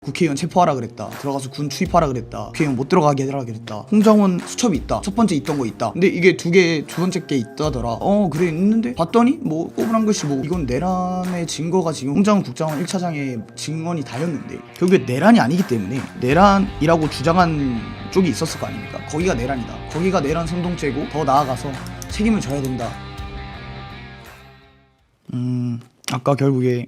국회의원 체포하라 그랬다. 들어가서 군 투입하라 그랬다. 국회의원 못 들어가게 해라 그랬다. 홍장원 수첩이 있다. 첫 번째 있던 거 있다. 근데 이게 두 번째 게 있다더라. 그래 있는데 봤더니 뭐 꼬부란 글씨 뭐 이건 내란의 증거가 지금 홍장원 국장원 1차장의 증언이 다였는데 결국에 내란이 아니기 때문에 내란이라고 주장한 쪽이 있었을 거 아닙니까? 거기가 내란이다. 거기가 내란 선동죄고 더 나아가서 책임을 져야 된다. 아까 결국에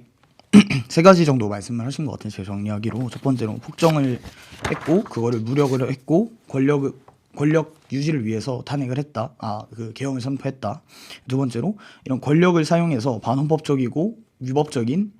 세 가지 정도 말씀을 하신 것 같아요. 제 정리하기로 첫 번째로 폭정을 했고 그거를 무력을 했고 권력 유지를 위해서 탄핵을 했다. 그 개헌을 선포했다. 두 번째로 이런 권력을 사용해서 반헌법적이고 위법적인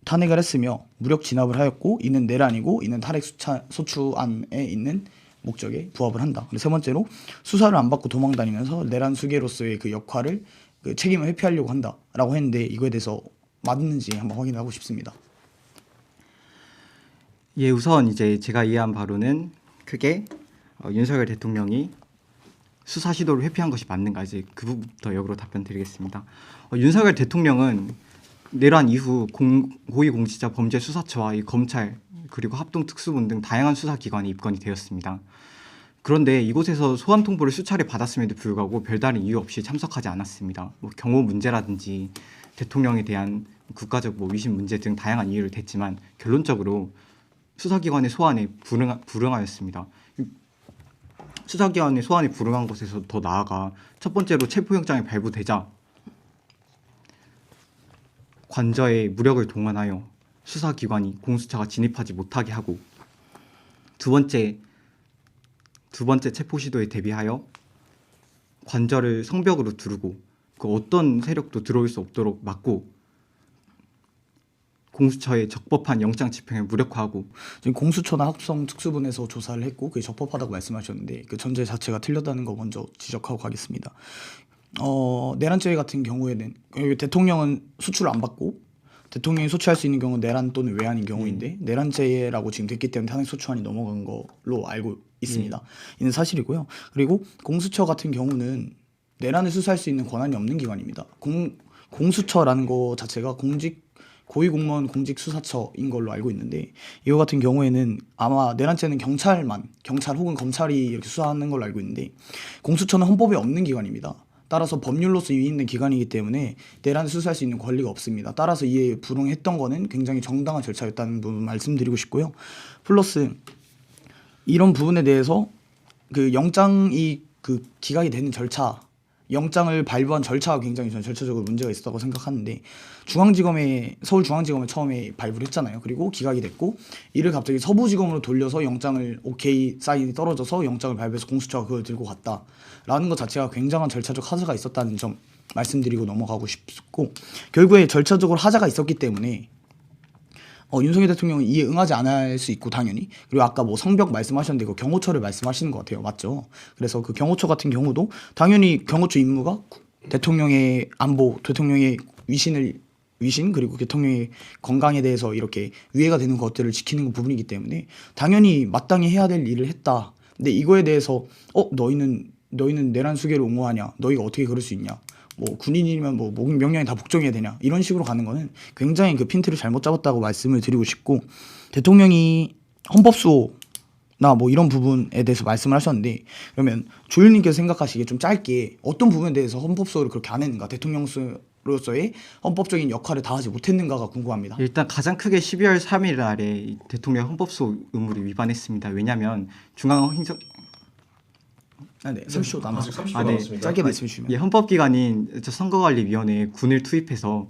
탄핵을 했으며 무력 진압을 하였고 이는 내란이고 이는 탄핵 소추안에 있는 목적에 부합을 한다. 세 번째로 수사를 안 받고 도망다니면서 내란 수괴로서의 그 역할을 그 책임을 회피하려고 한다라고 했는데 이거에 대해서 맞는지 한번 확인하고 싶습니다. 예, 우선 이제 제가 이해한 바로는 크게 윤석열 대통령이 수사 시도를 회피한 것이 맞는가 이제 그 부분부터 역으로 답변드리겠습니다. 윤석열 대통령은 내란 이후 고위공직자 범죄수사처와 이 검찰 그리고 합동특수본 등 다양한 수사기관에 입건이 되었습니다. 그런데 이곳에서 소환 통보를 수차례 받았음에도 불구하고 별다른 이유 없이 참석하지 않았습니다. 경호 문제라든지 대통령에 대한 국가적 위신 문제 등 다양한 이유를 댔지만 결론적으로 수사기관의 소환에 불응하였습니다. 수사기관의 소환에 불응한 것에서 더 나아가 첫 번째로 체포영장이 발부되자 관저에 무력을 동원하여 수사기관이 공수처가 진입하지 못하게 하고 두 번째 체포 시도에 대비하여 관저를 성벽으로 두르고 그 어떤 세력도 들어올 수 없도록 막고 공수처의 적법한 영장 집행을 무력화하고 지금 공수처나 합성특수본에서 조사를 했고 그게 적법하다고 말씀하셨는데 그 전제 자체가 틀렸다는 거 먼저 지적하고 가겠습니다. 내란죄 같은 경우에는 대통령은 수출을 안 받고 대통령이 소추할 수 있는 경우는 내란 또는 외환인 경우인데 내란죄라고 지금 됐기 때문에 탄핵 소추안이 넘어간 걸로 알고 있습니다. 이는 사실이고요. 그리고 공수처 같은 경우는 내란을 수사할 수 있는 권한이 없는 기관입니다. 공수처라는 거 자체가 고위공무원 공직수사처인 걸로 알고 있는데 이거 같은 경우에는 아마 내란죄는 경찰 혹은 검찰이 이렇게 수사하는 걸로 알고 있는데 공수처는 헌법에 없는 기관입니다. 따라서 법률로서 위에 있는 기관이기 때문에 내란을 수사할 수 있는 권리가 없습니다. 따라서 이에 불응했던 거는 굉장히 정당한 절차였다는 부분 말씀드리고 싶고요. 플러스 이런 부분에 대해서 그 영장이 그 기각이 되는 절차 영장을 발부한 절차가 굉장히 저는 절차적으로 문제가 있었다고 생각하는데 서울중앙지검에 처음에 발부를 했잖아요. 그리고 기각이 됐고 이를 갑자기 서부지검으로 돌려서 영장을 오케이 사인이 떨어져서 영장을 발부해서 공수처가 그걸 들고 갔다라는 것 자체가 굉장한 절차적 하자가 있었다는 점 말씀드리고 넘어가고 싶고 결국에 절차적으로 하자가 있었기 때문에 윤석열 대통령은 이에 응하지 않을 수 있고 당연히 그리고 아까 성벽 말씀하셨는데 그 경호처를 말씀하시는 것 같아요. 맞죠? 그래서 그 경호처 같은 경우도 당연히 경호처 임무가 대통령의 안보, 대통령의 위신 그리고 대통령의 건강에 대해서 이렇게 위해가 되는 것들을 지키는 부분이기 때문에 당연히 마땅히 해야 될 일을 했다. 근데 이거에 대해서 너희는 내란 수괴를 옹호하냐? 너희가 어떻게 그럴 수 있냐? 군인이면 명령에 다 복종해야 되냐 이런 식으로 가는 거는 굉장히 그 핀트를 잘못 잡았다고 말씀을 드리고 싶고 대통령이 헌법수호나 이런 부분에 대해서 말씀을 하셨는데 그러면 조율님께서 생각하시기에 좀 짧게 어떤 부분에 대해서 헌법수호를 그렇게 안 했는가 대통령으로서의 헌법적인 역할을 다하지 못했는가가 궁금합니다. 일단 가장 크게 12월 3일 날에 대통령 헌법수호 의무를 위반했습니다. 왜냐하면 중앙행정 30초 남았습니다. 30초 남았습니다. 짧게 말씀해 주시면. 헌법기관인 선거관리위원회에 군을 투입해서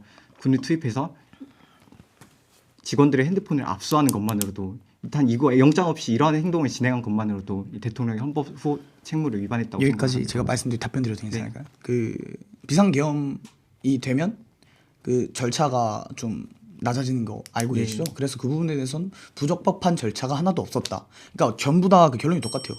직원들의 핸드폰을 압수하는 것만으로도 일단 이거 영장 없이 이러한 행동을 진행한 것만으로도 이 대통령의 헌법 후 책무를 위반했다고 여기까지 생각합니다. 제가 말씀드린 답변 드려도 괜찮을까요? 그 비상계엄이 되면 그 절차가 좀 낮아지는 거 알고 계시죠? 그래서 그 부분에 대해서는 부적법한 절차가 하나도 없었다. 그러니까 전부 다 그 결론이 똑같아요.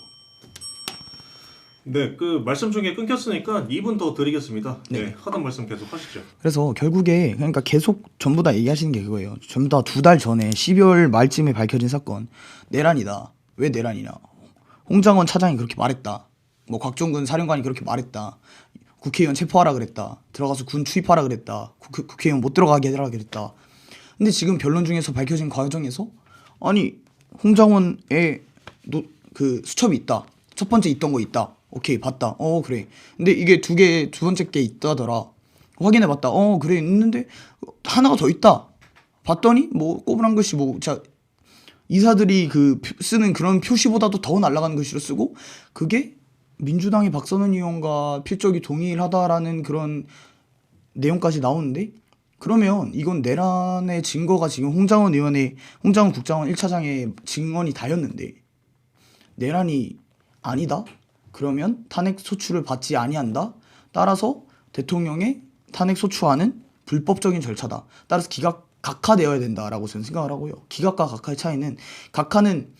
네, 그 말씀 중에 끊겼으니까 2분 더 드리겠습니다. 네, 하던 말씀 계속 하시죠. 그래서 결국에 그러니까 계속 전부 다 얘기하시는 게 그거예요. 전부 다 2달 전에 12월 말쯤에 밝혀진 사건 내란이다. 왜 내란이냐? 홍장원 차장이 그렇게 말했다. 곽종근 사령관이 그렇게 말했다. 국회의원 체포하라 그랬다. 들어가서 군 투입하라 그랬다. 국회의원 못 들어가게 해라 그랬다. 근데 지금 변론 중에서 밝혀진 과정에서 아니 홍장원의 그 수첩이 있다. 첫 번째 있던 거 있다. 오케이 봤다. 그래. 근데 이게 두 번째 게 있다더라. 확인해봤다. 그래 있는데 하나가 더 있다. 봤더니 뭐 꼬부랑 글씨 뭐 자 이사들이 그 쓰는 그런 표시보다도 더 날아가는 글씨로 쓰고 그게 민주당의 박선원 의원과 필적이 동일하다라는 그런 내용까지 나오는데 그러면 이건 내란의 증거가 지금 홍장원 국장원 1차장의 증언이 다였는데 내란이 아니다? 그러면 탄핵 소추를 받지 아니한다? 따라서 대통령의 탄핵 소추안은 불법적인 절차다. 따라서 각하되어야 된다라고 저는 생각을 하고요. 기각과 각하의 차이는 각하는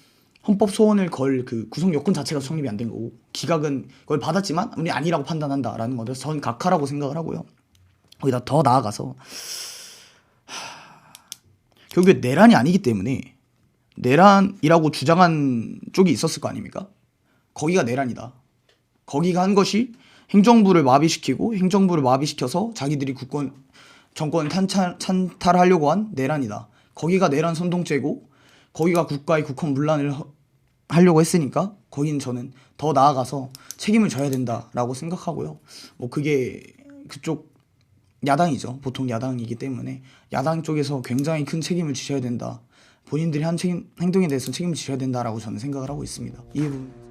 헌법 소원을 걸 그 구성 요건 자체가 성립이 안 된 거고 기각은 그걸 받았지만 우리 아니라고 판단한다라는 거라서 저는 각하라고 생각을 하고요. 거기다 더 나아가서 결국에 내란이 아니기 때문에 내란이라고 주장한 쪽이 있었을 거 아닙니까? 거기가 내란이다. 거기가 한 것이 행정부를 마비시키고 행정부를 마비시켜서 자기들이 정권을 찬탈하려고 한 내란이다. 거기가 내란 선동죄고 거기가 국가의 국헌문란을 하려고 했으니까 거기는 저는 더 나아가서 책임을 져야 된다라고 생각하고요. 뭐 그게 그쪽 야당이죠. 보통 야당이기 때문에 야당 쪽에서 굉장히 큰 책임을 지셔야 된다. 본인들이 한 행동에 대해서 책임을 지셔야 된다라고 저는 생각을 하고 있습니다. 이 부분.